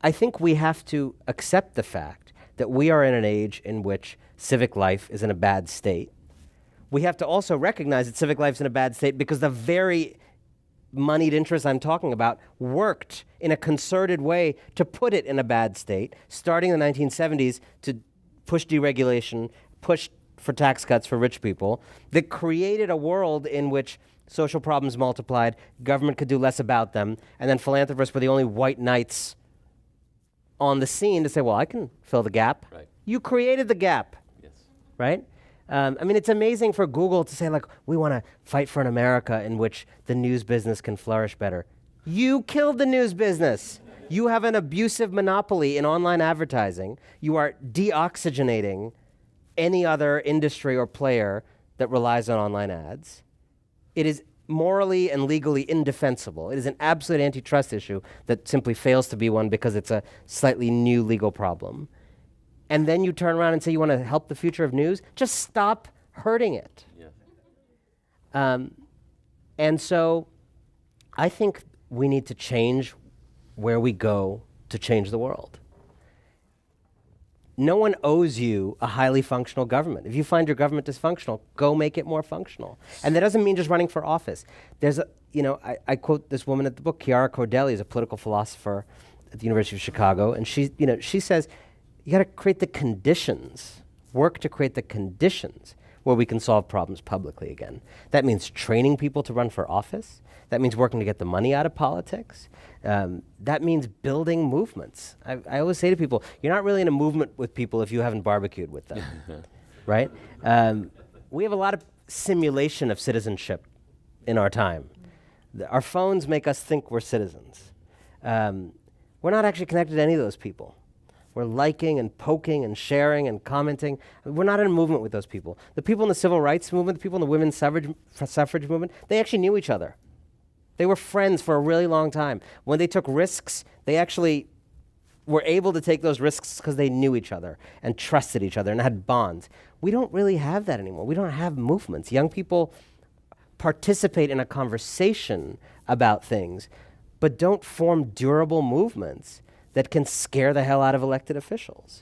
I think we have to accept the fact that we are in an age in which civic life is in a bad state. We have to also recognize that civic life is in a bad state because the very moneyed interests I'm talking about worked in a concerted way to put it in a bad state, starting in the 1970s to push deregulation, push for tax cuts for rich people, that created a world in which social problems multiplied, government could do less about them, and then philanthropists were the only white knights on the scene to say, well, I can fill the gap. Right. You created the gap, Yes. right? I mean, it's amazing for Google to say, like, we want to fight for an America in which the news business can flourish better. You killed the news business. You have an abusive monopoly in online advertising. You are deoxygenating any other industry or player that relies on online ads. It is morally and legally indefensible. It is an absolute antitrust issue that simply fails to be one because it's a slightly new legal problem. And then you turn around and say you want to help the future of news? Just stop hurting it. Yeah. And so I think we need to change where we go to change the world. No one owes you a highly functional government. If you find your government dysfunctional, go make it more functional. And that doesn't mean just running for office. There's a, I quote this woman at the book, Chiara Cordelli is a political philosopher at the University of Chicago, and she says, you got to create the conditions, work to create the conditions where we can solve problems publicly again. That means training people to run for office. That means working to get the money out of politics. That means building movements. I always say to people, you're not really in a movement with people if you haven't barbecued with them, right? We have a lot of simulation of citizenship in our time. Our phones make us think we're citizens. We're not actually connected to any of those people. We're liking and poking and sharing and commenting. We're not in a movement with those people. The people in the civil rights movement, the people in the women's suffrage movement, they actually knew each other. They were friends for a really long time. When they took risks, they actually were able to take those risks because they knew each other and trusted each other and had bonds. We don't really have that anymore. We don't have movements. Young people participate in a conversation about things, but don't form durable movements that can scare the hell out of elected officials.